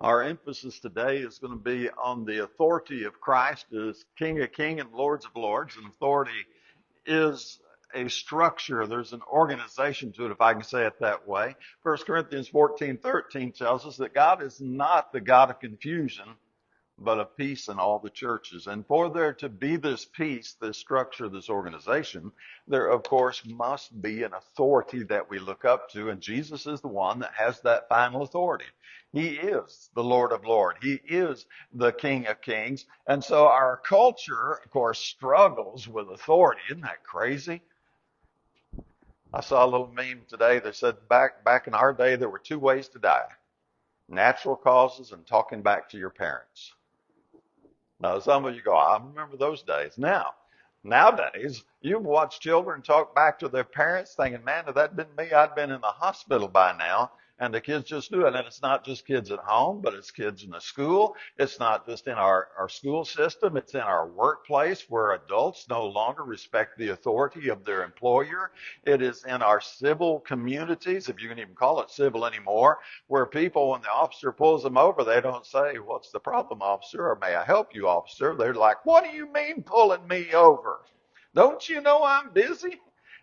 Our emphasis today is going to be on the authority of Christ as King of Kings and Lords of Lords. And authority is a structure. There's an organization to it, if I can say it that way. 1 Corinthians 14:13 tells us that God is not the God of confusion, but of peace in all the churches. And for there to be this peace, this structure, this organization, there, of course, must be an authority that we look up to. And Jesus is the one that has that final authority. He is the Lord of Lords. He is the King of Kings. And so our culture, of course, struggles with authority. Isn't that crazy? I saw a little meme today that said back in our day, there were two ways to die: natural causes and talking back to your parents. Now, some of you go, I remember those days. Nowadays, you watch children talk back to their parents thinking, man, if that'd been me, I'd been in the hospital by now. And the kids just do it. And it's not just kids at home, but it's kids in the school. It's not just in our school system. It's in our workplace where adults no longer respect the authority of their employer. It is in our civil communities, if you can even call it civil anymore, where people, when the officer pulls them over, they don't say, what's the problem, officer? Or may I help you, officer? They're like, what do you mean pulling me over? Don't you know I'm busy?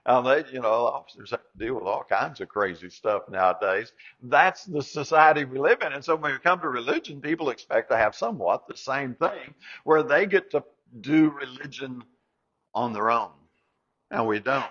Officers have to deal with all kinds of crazy stuff nowadays. That's the society we live in. And so when we come to religion, people expect to have somewhat the same thing, where they get to do religion on their own. And we don't.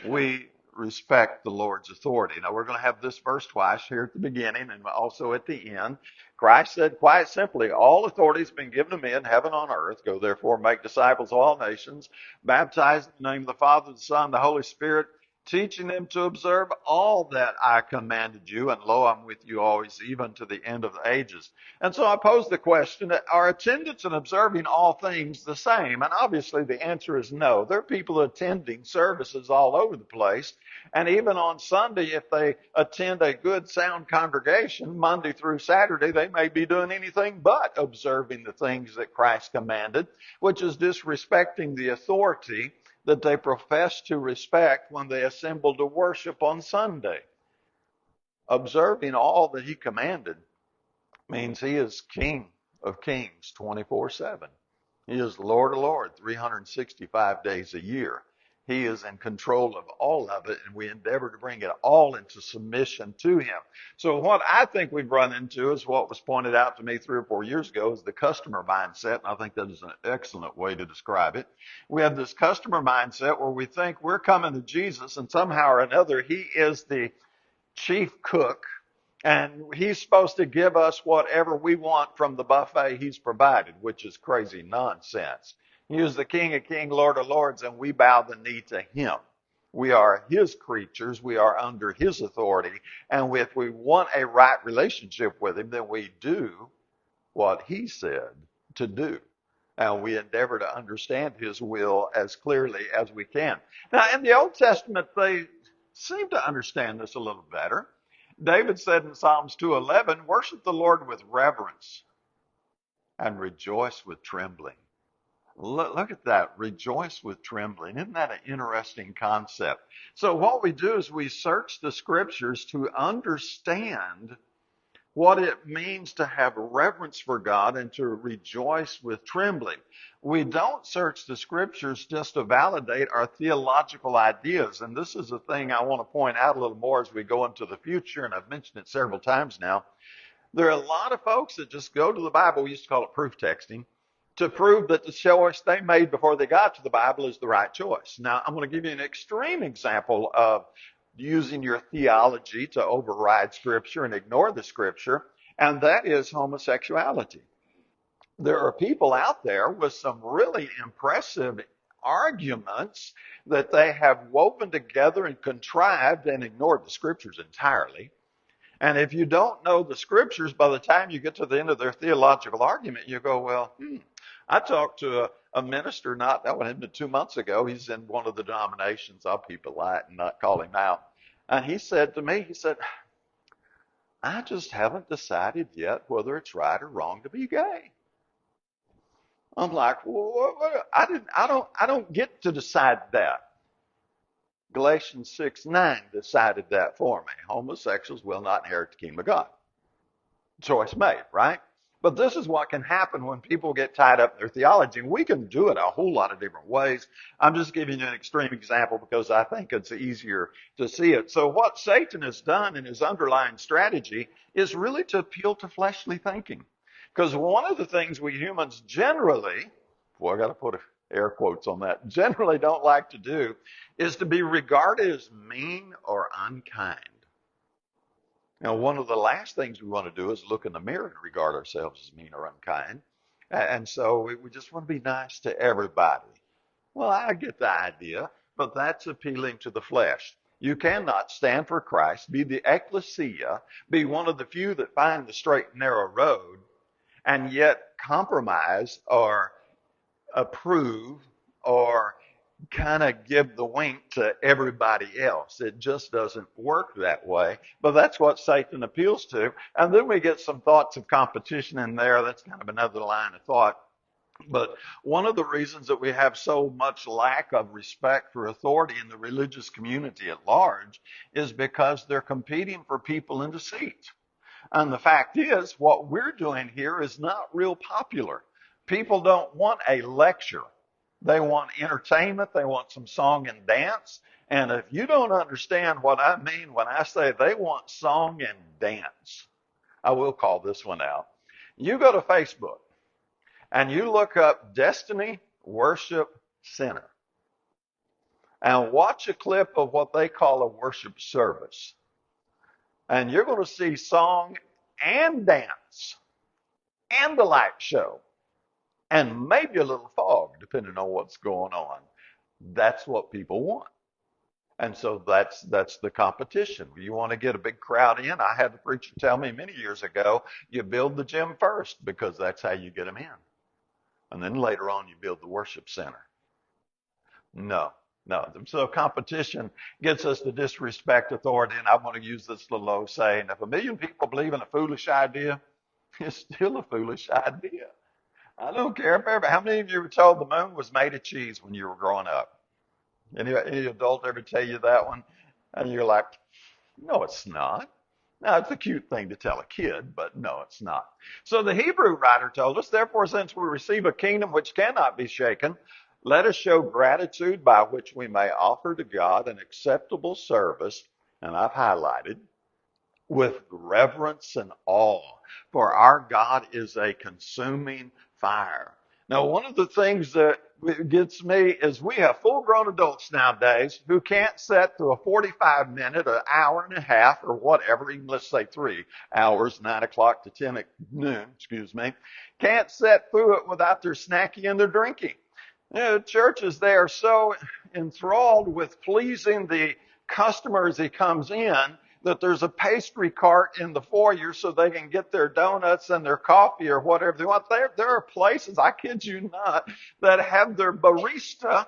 We respect the Lord's authority. Now, we're going to have this verse twice here at the beginning and also at the end. Christ said quite simply, all authority has been given to me in heaven and on earth. Go therefore make disciples of all nations, baptize in the name of the Father, the Son, the Holy Spirit, teaching them to observe all that I commanded you, and lo, I'm with you always, even to the end of the ages. And so I pose the question, are attendance and observing all things the same? And obviously the answer is no. There are people attending services all over the place, and even on Sunday, if they attend a good, sound congregation, Monday through Saturday, they may be doing anything but observing the things that Christ commanded, which is disrespecting the authority that they profess to respect when they assemble to worship on Sunday. Observing all that he commanded means he is King of Kings 24/7. He is Lord of Lords 365 days a year. He is in control of all of it, and we endeavor to bring it all into submission to him. So what I think we've run into is what was pointed out to me 3 or 4 years ago is the customer mindset, and I think that is an excellent way to describe it. We have this customer mindset where we think we're coming to Jesus, and somehow or another he is the chief cook, and he's supposed to give us whatever we want from the buffet he's provided, which is crazy nonsense. He is the King of Kings, Lord of Lords, and we bow the knee to him. We are his creatures. We are under his authority. And if we want a right relationship with him, then we do what he said to do. And we endeavor to understand his will as clearly as we can. Now, in the Old Testament, they seem to understand this a little better. David said in Psalms 2:11, worship the Lord with reverence and rejoice with trembling. Look at that. Rejoice with trembling. Isn't that an interesting concept? So what we do is we search the scriptures to understand what it means to have reverence for God and to rejoice with trembling. We don't search the scriptures just to validate our theological ideas. And this is a thing I want to point out a little more as we go into the future, and I've mentioned it several times now. There are a lot of folks that just go to the Bible, we used to call it proof texting, to prove that the choice they made before they got to the Bible is the right choice. Now, I'm going to give you an extreme example of using your theology to override Scripture and ignore the Scripture, and that is homosexuality. There are people out there with some really impressive arguments that they have woven together and contrived and ignored the Scriptures entirely. And if you don't know the Scriptures, by the time you get to the end of their theological argument, you go, well, I talked to a minister that was 2 months ago. He's in one of the denominations. I'll be polite and not call him out. And he said to me, I just haven't decided yet whether it's right or wrong to be gay. I'm like, well, I don't get to decide that. Galatians 6:9 decided that for me. Homosexuals will not inherit the kingdom of God. choice made, right? But this is what can happen when people get tied up in their theology. And we can do it a whole lot of different ways. I'm just giving you an extreme example because I think it's easier to see it. So what Satan has done in his underlying strategy is really to appeal to fleshly thinking. Because one of the things we humans generally, I got to put air quotes on that, generally don't like to do is to be regarded as mean or unkind. Now, one of the last things we want to do is look in the mirror and regard ourselves as mean or unkind. And so we just want to be nice to everybody. Well, I get the idea, but that's appealing to the flesh. You cannot stand for Christ, be the ecclesia, be one of the few that find the straight and narrow road, and yet compromise or approve or kind of give the wink to everybody else. It just doesn't work that way. But that's what Satan appeals to. And then we get some thoughts of competition in there. That's kind of another line of thought. But one of the reasons that we have so much lack of respect for authority in the religious community at large is because they're competing for people into seats. And the fact is, what we're doing here is not real popular. People don't want a lecture. They want entertainment. They want some song and dance. And if you don't understand what I mean when I say they want song and dance, I will call this one out. You go to Facebook and you look up Destiny Worship Center and watch a clip of what they call a worship service. And you're going to see song and dance and the light show and maybe a little fog, depending on what's going on. That's what people want. And so that's the competition. You want to get a big crowd in. I had the preacher tell me many years ago, you build the gym first because that's how you get them in. And then later on, you build the worship center. No. So competition gets us to disrespect authority. And I'm going to use this little old saying, if 1 million people believe in a foolish idea, it's still a foolish idea. I don't care how many of you were told the moon was made of cheese when you were growing up? Any adult ever tell you that one? And you're like, no, it's not. Now, it's a cute thing to tell a kid, but no, it's not. So the Hebrew writer told us, therefore, since we receive a kingdom which cannot be shaken, let us show gratitude by which we may offer to God an acceptable service, and I've highlighted, with reverence and awe, for our God is a consuming fire. Now, one of the things that gets me is we have full-grown adults nowadays who can't sit through a 45-minute, an hour and a half, or whatever, even let's say 3 hours, 9 o'clock to 10 at noon, can't sit through it without their snacking and their drinking. You know, churches, they are so enthralled with pleasing the customer as he comes in that there's a pastry cart in the foyer so they can get their donuts and their coffee or whatever they want. There are places, I kid you not, that have their barista.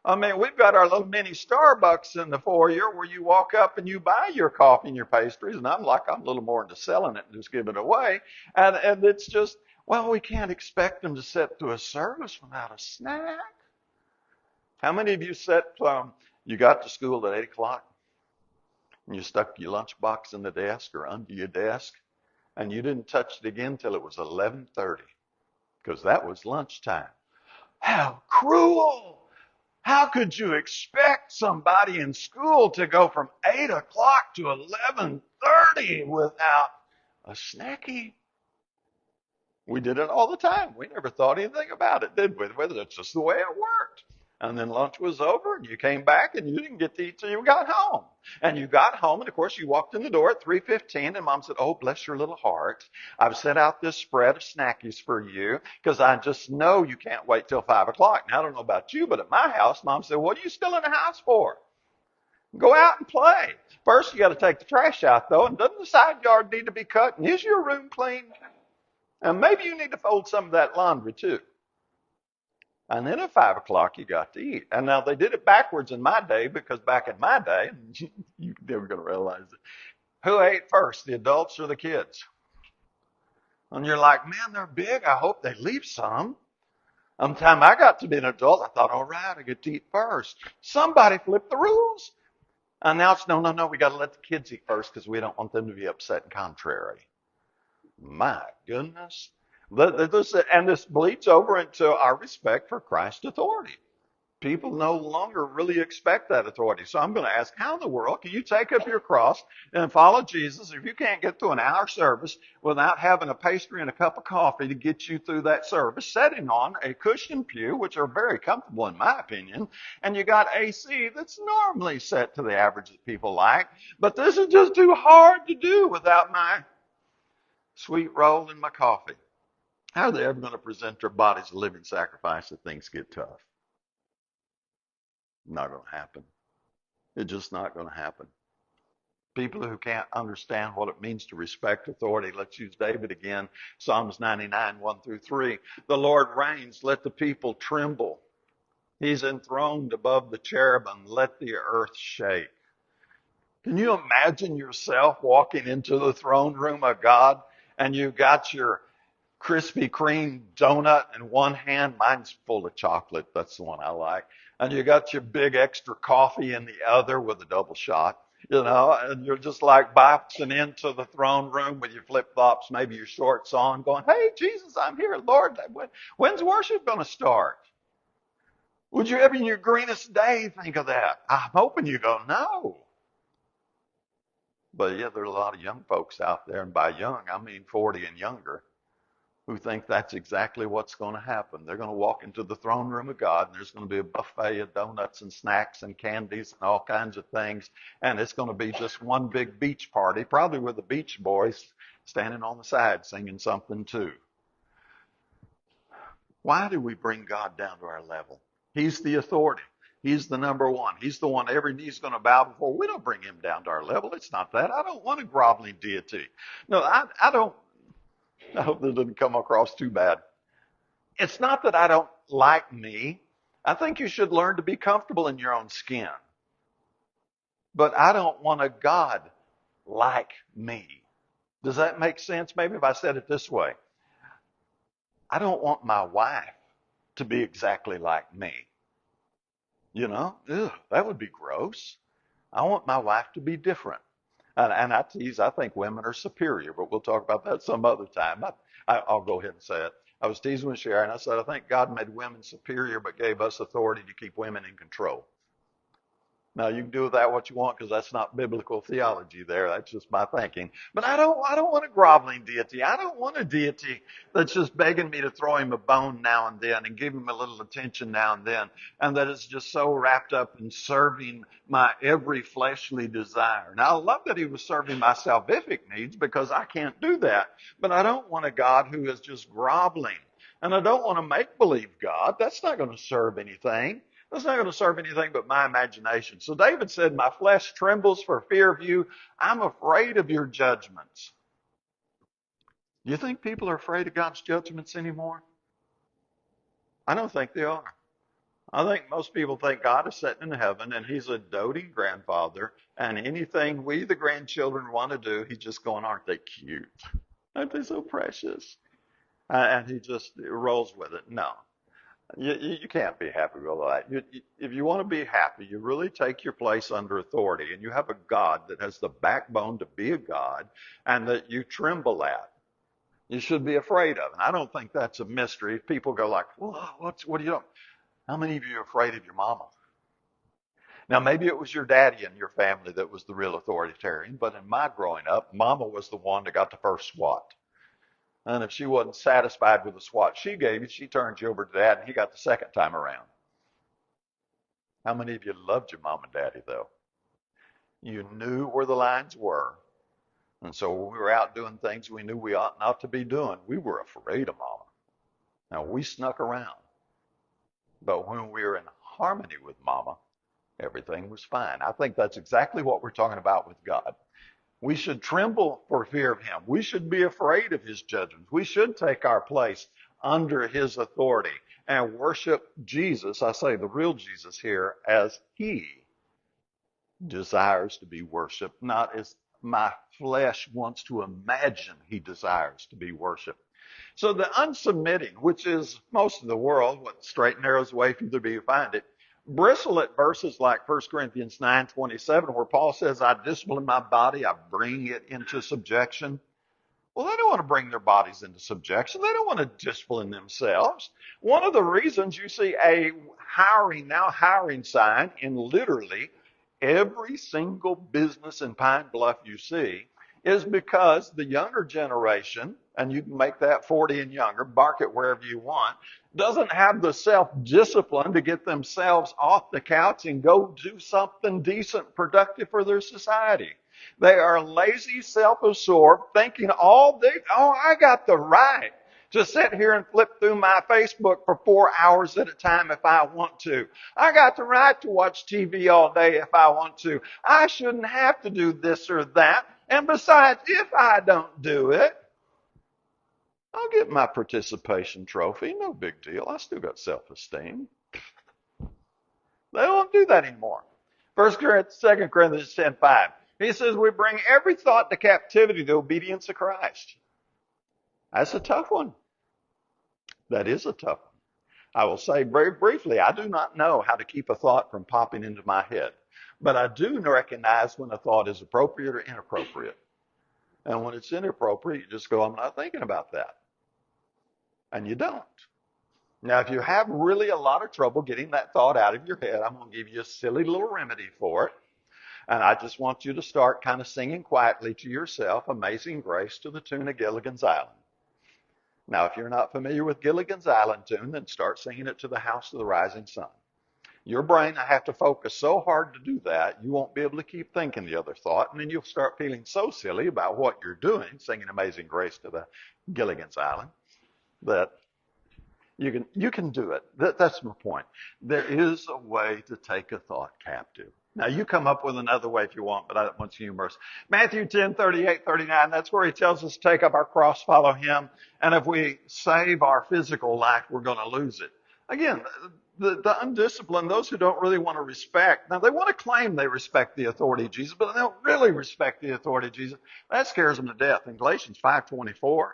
I mean, we've got our little mini Starbucks in the foyer where you walk up and you buy your coffee and your pastries. And I'm a little more into selling it and just giving it away. And it's just, well, we can't expect them to sit through a service without a snack. How many of you you got to school at 8 o'clock? And you stuck your lunchbox in the desk or under your desk, and you didn't touch it again till it was 11:30, because that was lunchtime. How cruel! How could you expect somebody in school to go from 8 o'clock to 11:30 without a snacky? We did it all the time. We never thought anything about it, did we? That's just the way it worked. And then lunch was over, and you came back, and you didn't get to eat till you got home. And you got home, and of course, you walked in the door at 3:15, and Mom said, oh, bless your little heart. I've set out this spread of snackies for you, because I just know you can't wait till 5 o'clock. Now, I don't know about you, but at my house, Mom said, what are you still in the house for? Go out and play. First, you got to take the trash out, though, and doesn't the side yard need to be cut? And is your room clean? And maybe you need to fold some of that laundry, too. And then at 5 o'clock, you got to eat. And now they did it backwards in my day, because back in my day, you're never going to realize it. Who ate first, the adults or the kids? And you're like, man, they're big. I hope they leave some. By the time I got to be an adult, I thought, all right, I get to eat first. Somebody flipped the rules. And now it's, no, we got to let the kids eat first because we don't want them to be upset and contrary. My goodness. And this bleeds over into our respect for Christ's authority. People no longer really expect that authority. So I'm going to ask, how in the world can you take up your cross and follow Jesus if you can't get through an hour service without having a pastry and a cup of coffee to get you through that service, sitting on a cushioned pew, which are very comfortable in my opinion, and you got AC that's normally set to the average that people like, but this is just too hard to do without my sweet roll and my coffee. How are they ever going to present their bodies a living sacrifice if things get tough? Not going to happen. It's just not going to happen. People who can't understand what it means to respect authority. Let's use David again. Psalms 99, 1 through 3. The Lord reigns, let the people tremble. He's enthroned above the cherubim, let the earth shake. Can you imagine yourself walking into the throne room of God and you've got your Krispy Kreme donut in one hand? Mine's full of chocolate. That's the one I like. And you got your big extra coffee in the other with a double shot, and you're just like boxing into the throne room with your flip-flops, maybe your shorts on, going, hey, Jesus, I'm here. Lord, when's worship going to start? Would you ever in your greenest day think of that? I'm hoping you go, no. But yeah, there's a lot of young folks out there, and by young, I mean 40 and younger, who think that's exactly what's going to happen. They're going to walk into the throne room of God, and there's going to be a buffet of donuts and snacks and candies and all kinds of things, and it's going to be just one big beach party, probably with the Beach Boys standing on the side singing something too. Why do we bring God down to our level? He's the authority. He's the number one. He's the one every knee's going to bow before. We don't bring him down to our level. It's not that. I don't want a groveling deity. No, I don't. I hope this doesn't come across too bad. It's not that I don't like me. I think you should learn to be comfortable in your own skin. But I don't want a God like me. Does that make sense? Maybe if I said it this way. I don't want my wife to be exactly like me. That would be gross. I want my wife to be different. And I tease, I think women are superior, but we'll talk about that some other time. I'll go ahead and say it. I was teasing with Sharon. I said, I think God made women superior, but gave us authority to keep women in control. Now, you can do with that what you want, because that's not biblical theology there. That's just my thinking. But I don't want a groveling deity. I don't want a deity that's just begging me to throw him a bone now and then and give him a little attention now and then, and that is just so wrapped up in serving my every fleshly desire. Now, I love that he was serving my salvific needs, because I can't do that. But I don't want a God who is just groveling. And I don't want a make-believe God. That's not going to serve anything. That's not going to serve anything but my imagination. So David said, my flesh trembles for fear of you. I'm afraid of your judgments. Do you think people are afraid of God's judgments anymore? I don't think they are. I think most people think God is sitting in heaven and he's a doting grandfather, and anything we, the grandchildren, want to do, he's just going, aren't they cute? Aren't they so precious? And he just rolls with it. No. You can't be happy with all that. If you want to be happy, you really take your place under authority, and you have a God that has the backbone to be a God and that you tremble at. You should be afraid of. And I don't think that's a mystery. People go like, well, what are you doing? How many of you are afraid of your mama? Now, maybe it was your daddy in your family that was the real authoritarian, but in my growing up, mama was the one that got the first swat. And if she wasn't satisfied with the swat she gave you, she turned you over to dad, and he got the second time around. How many of you loved your mom and daddy, though? You knew where the lines were. And so when we were out doing things we knew we ought not to be doing, we were afraid of mama. Now, we snuck around. But when we were in harmony with mama, everything was fine. I think that's exactly what we're talking about with God. We should tremble for fear of him. We should be afraid of his judgments. We should take our place under his authority and worship Jesus, I say the real Jesus here, as he desires to be worshiped, not as my flesh wants to imagine he desires to be worshiped. So the unsubmitting, which is most of the world, what straight and narrow is the way for you to be, you find it, bristle at verses like 1 Corinthians 9:27, where Paul says, I discipline my body, I bring it into subjection. Well, they don't want to bring their bodies into subjection. They don't want to discipline themselves. One of the reasons you see a hiring sign in literally every single business in Pine Bluff you see is because the younger generation, and you can make that 40 and younger, bark it wherever you want, doesn't have the self-discipline to get themselves off the couch and go do something decent, productive for their society. They are lazy, self-absorbed, thinking all day, oh, I got the right to sit here and flip through my Facebook for 4 hours at a time if I want to. I got the right to watch TV all day if I want to. I shouldn't have to do this or that. And besides, if I don't do it, I'll get my participation trophy. No big deal. I still got self-esteem. They don't do that anymore. 2 Corinthians 10:5. He says we bring every thought to captivity to obedience to Christ. That's a tough one. That is a tough one. I will say very briefly, I do not know how to keep a thought from popping into my head. But I do recognize when a thought is appropriate or inappropriate. And when it's inappropriate, you just go, I'm not thinking about that. And you don't. Now, if you have really a lot of trouble getting that thought out of your head, I'm going to give you a silly little remedy for it. And I just want you to start kind of singing quietly to yourself, Amazing Grace, to the tune of Gilligan's Island. Now, if you're not familiar with Gilligan's Island tune, then start singing it to the House of the Rising Sun. Your brain, I have to focus so hard to do that, you won't be able to keep thinking the other thought, and then you'll start feeling so silly about what you're doing, singing Amazing Grace to the Gilligan's Island, that you can do it. That's my point. There is a way to take a thought captive. Now, you come up with another way if you want, but I don't want you humorous. Matthew 10:38-39, that's where he tells us to take up our cross, follow him, and if we save our physical life, we're going to lose it. Again, the undisciplined, those who don't really want to respect, now they want to claim they respect the authority of Jesus, but they don't really respect the authority of Jesus. That scares them to death. In Galatians 5:24,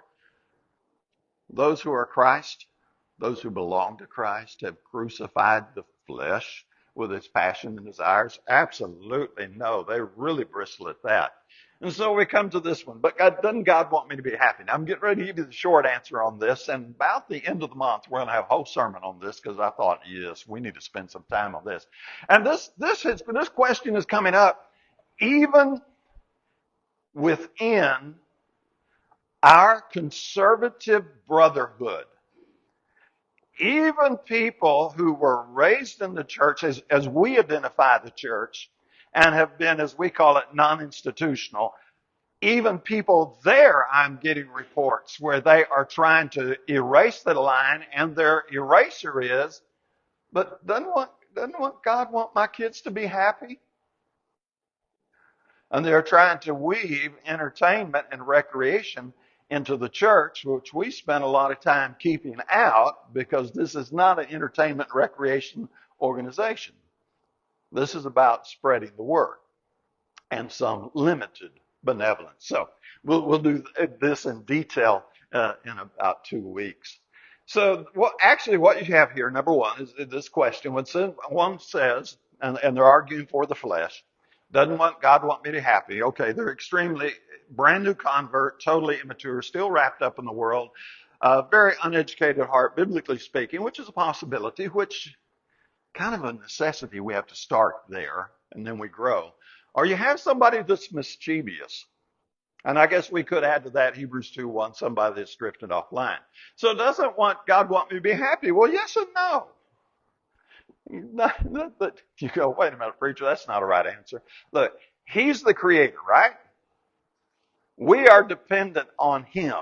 those who are Christ, those who belong to Christ, have crucified the flesh with its passion and desires? Absolutely no. They really bristle at that. And so we come to this one. But doesn't God want me to be happy? Now, I'm getting ready to give you the short answer on this. And about the end of the month, we're going to have a whole sermon on this because I thought, yes, we need to spend some time on this. And this question is coming up even within our conservative brotherhood. Even people who were raised in the church as we identify the church and have been, as we call it, non-institutional, even people there, I'm getting reports where they are trying to erase the line, and their eraser is, but doesn't God want my kids to be happy? And they're trying to weave entertainment and recreation into the church, which we spend a lot of time keeping out because this is not an entertainment recreation organization. This is about spreading the word and some limited benevolence. So we'll do this in detail in about 2 weeks. So what you have here, number one, is this question. When one says, and they're arguing for the flesh, doesn't God want me to be happy? Okay, they're extremely brand new convert, totally immature, still wrapped up in the world, very uneducated heart, biblically speaking, which is a possibility, which kind of a necessity. We have to start there, and then we grow. Or you have somebody that's mischievous. And I guess we could add to that Hebrews 2:1, somebody that's drifted offline. So doesn't God want me to be happy? Well, yes and no. You go, wait a minute, preacher, that's not a right answer. Look, he's the creator, right? We are dependent on him.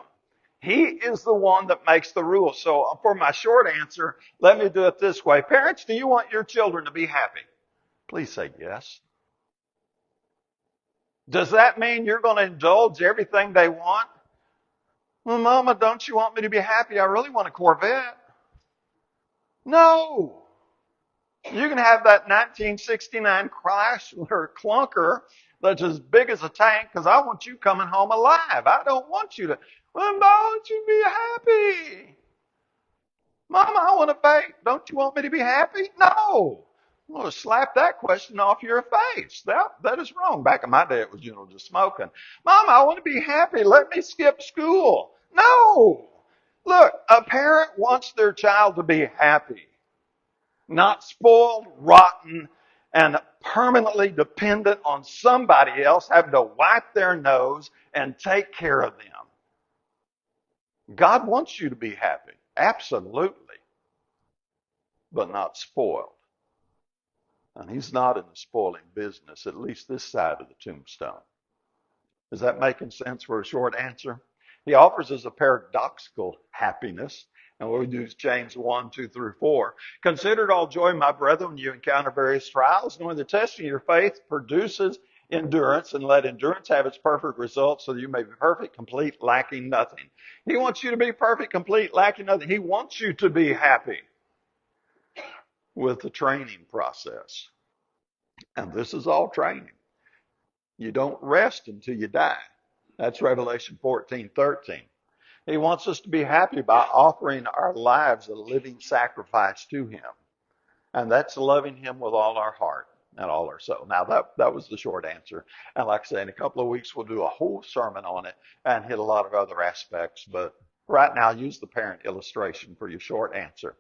He is the one that makes the rules. So for my short answer, let me do it this way. Parents, do you want your children to be happy? Please say yes. Does that mean you're going to indulge everything they want? Well, Mama, don't you want me to be happy? I really want a Corvette. No. You can have that 1969 Chrysler clunker that's as big as a tank because I want you coming home alive. I don't want you to, well, don't you be happy? Mama, I want a bake. Don't you want me to be happy? No. Well, slap that question off your face. That is wrong. Back in my day, it was, just smoking. Mom, I want to be happy. Let me skip school. No. Look, a parent wants their child to be happy, not spoiled, rotten, and permanently dependent on somebody else having to wipe their nose and take care of them. God wants you to be happy. Absolutely. But not spoiled. And he's not in the spoiling business, at least this side of the tombstone. Is that making sense for a short answer? He offers us a paradoxical happiness. And what we do is James 1, 2 through 4. Consider it all joy, my brethren, when you encounter various trials, knowing the testing of your faith produces endurance, and let endurance have its perfect result so that you may be perfect, complete, lacking nothing. He wants you to be perfect, complete, lacking nothing. He wants you to be happy with the training process. And this is all training. You don't rest until you die. That's Revelation 14:13. He wants us to be happy by offering our lives a living sacrifice to him. And that's loving him with all our heart and all our soul. Now, that was the short answer. And like I say, in a couple of weeks, we'll do a whole sermon on it and hit a lot of other aspects. But right now, use the parent illustration for your short answer.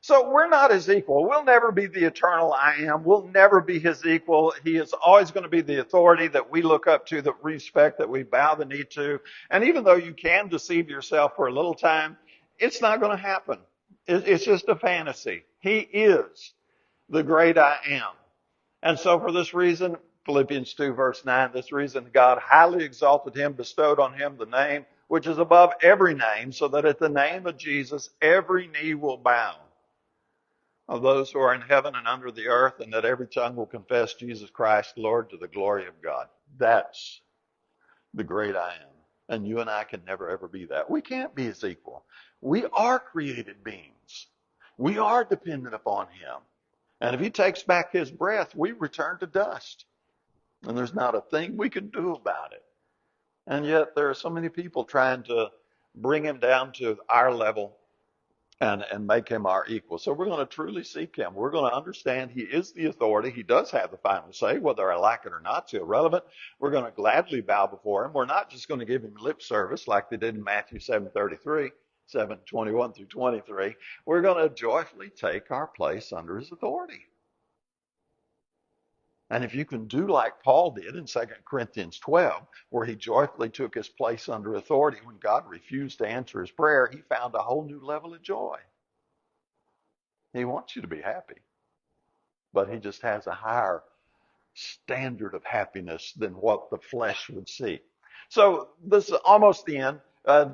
So we're not his equal. We'll never be the eternal I am. We'll never be his equal. He is always going to be the authority that we look up to, that we respect, that we bow the knee to. And even though you can deceive yourself for a little time, it's not going to happen. It's just a fantasy. He is the great I am. And so for this reason, Philippians 2 verse 9, this reason God highly exalted him, bestowed on him the name which is above every name, so that at the name of Jesus every knee will bow, of those who are in heaven and under the earth, and that every tongue will confess Jesus Christ, Lord, to the glory of God. That's the great I am. And you and I can never ever be that. We can't be his equal. We are created beings. We are dependent upon him. And if he takes back his breath, we return to dust. And there's not a thing we can do about it. And yet there are so many people trying to bring him down to our level and make him our equal. So we're going to truly seek him. We're going to understand he is the authority. He does have the final say, whether I like it or not. It's irrelevant. We're going to gladly bow before him. We're not just going to give him lip service like they did in Matthew 7:33, 7:21 through 23. We're going to joyfully take our place under his authority. And if you can do like Paul did in 2 Corinthians 12, where he joyfully took his place under authority when God refused to answer his prayer, he found a whole new level of joy. He wants you to be happy, but he just has a higher standard of happiness than what the flesh would see. So this is almost the end.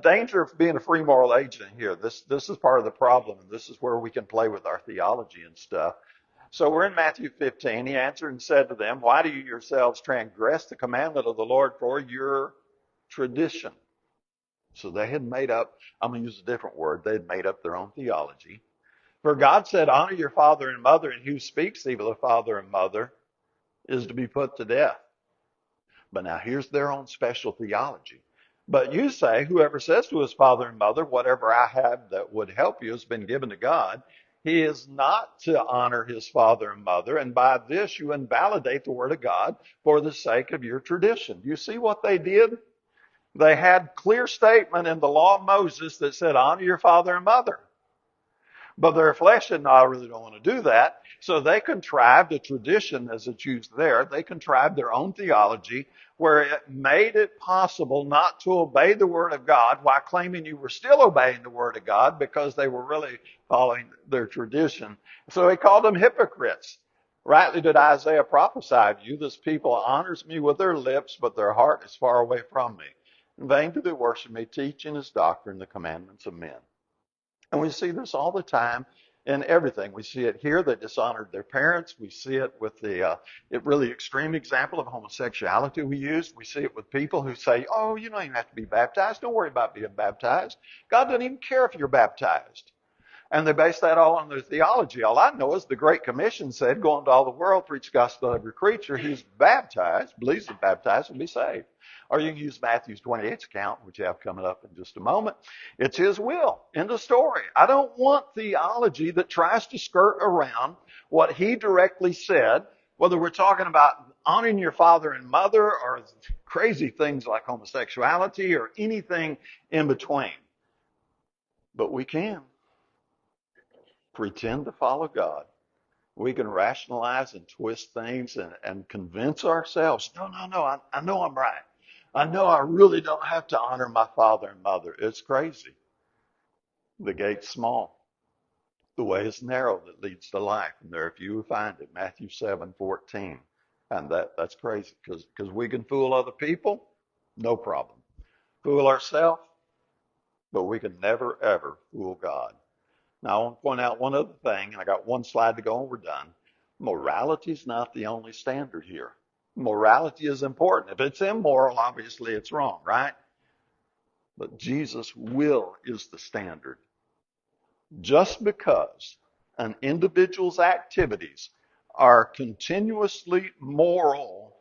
Danger of being a free moral agent here. This is part of the problem, and this is where we can play with our theology and stuff. So we're in Matthew 15. He answered and said to them, why do you yourselves transgress the commandment of the Lord for your tradition? So they had made up, I'm going to use a different word, they had made up their own theology. For God said, honor your father and mother, and who speaks evil of father and mother is to be put to death. But now here's their own special theology. But you say, whoever says to his father and mother, whatever I have that would help you has been given to God, he is not to honor his father and mother, and by this you invalidate the word of God for the sake of your tradition. Do you see what they did? They had clear statement in the law of Moses that said, honor your father and mother. But their flesh said, no, I really don't want to do that. So they contrived a tradition, as it's used there. They contrived their own theology where it made it possible not to obey the word of God while claiming you were still obeying the word of God because they were really following their tradition. So he called them hypocrites. Rightly did Isaiah prophesy of you, this people honors me with their lips, but their heart is far away from me. In vain do they worship me, teaching as doctrine the commandments of men. And we see this all the time in everything. We see it here. They dishonored their parents. We see it with the really extreme example of homosexuality we use. We see it with people who say, oh, you don't even have to be baptized. Don't worry about being baptized. God doesn't even care if you're baptized. And they base that all on their theology. All I know is the Great Commission said, go into all the world, preach the gospel to every creature. Who's baptized, believes and baptized, will be saved. Or you can use Matthew's 28th account, which you have coming up in just a moment. It's his will. End of story. I don't want theology that tries to skirt around what he directly said, whether we're talking about honoring your father and mother or crazy things like homosexuality or anything in between. But we can pretend to follow God. We can rationalize and twist things and convince ourselves, no, I know I'm right. I know I really don't have to honor my father and mother. It's crazy. The gate's small. The way is narrow that leads to life. And there are few who find it. Matthew 7:14. And that's crazy because we can fool other people, no problem. Fool ourselves, but we can never, ever fool God. Now, I want to point out one other thing, and I got one slide to go and we're done. Morality is not the only standard here. Morality is important. If it's immoral, obviously it's wrong, right? But Jesus' will is the standard. Just because an individual's activities are continuously moral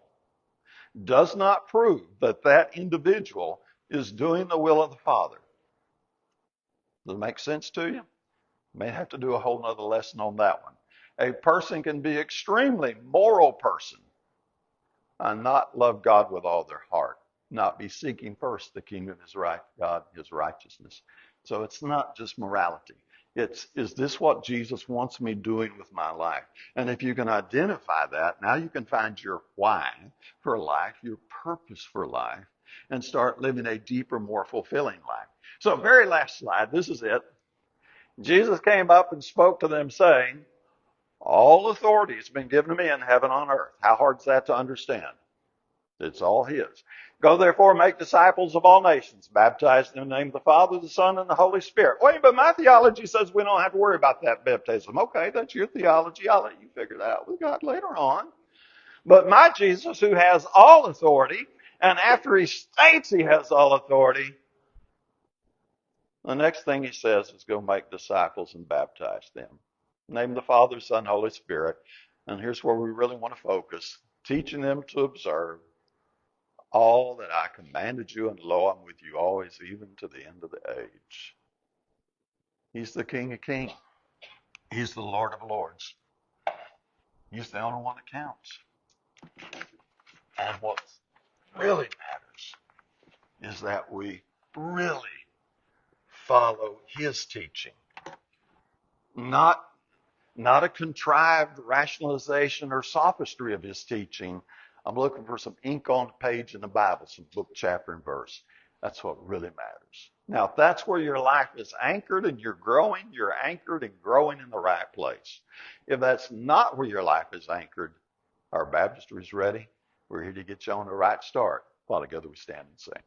does not prove that that individual is doing the will of the Father. Does it make sense to you? May have to do a whole nother lesson on that one. A person can be extremely moral person and not love God with all their heart, not be seeking first the kingdom, his right, God, his righteousness. So it's not just morality. It's, is this what Jesus wants me doing with my life? And if you can identify that, now you can find your why for life, your purpose for life, and start living a deeper, more fulfilling life. So very last slide, this is it. Jesus came up and spoke to them saying, all authority has been given to me in heaven and on earth. How hard is that to understand? It's all his. Go therefore and make disciples of all nations, baptize them in the name of the Father, the Son, and the Holy Spirit. Wait, but my theology says we don't have to worry about that baptism. Okay, that's your theology. I'll let you figure that out with God later on. But my Jesus, who has all authority, and after he states he has all authority, the next thing he says is go make disciples and baptize them. Name the Father, Son, Holy Spirit. And here's where we really want to focus. Teaching them to observe all that I commanded you, and lo, I'm with you always, even to the end of the age. He's the King of Kings. He's the Lord of Lords. He's the only one that counts. And what really matters is that we really follow his teaching. Not a contrived rationalization or sophistry of his teaching. I'm looking for some ink on the page in the Bible, some book, chapter, and verse. That's what really matters. Now, if that's where your life is anchored and you're anchored and growing in the right place. If that's not where your life is anchored, our baptistry is ready. We're here to get you on the right start. While together we stand and sing.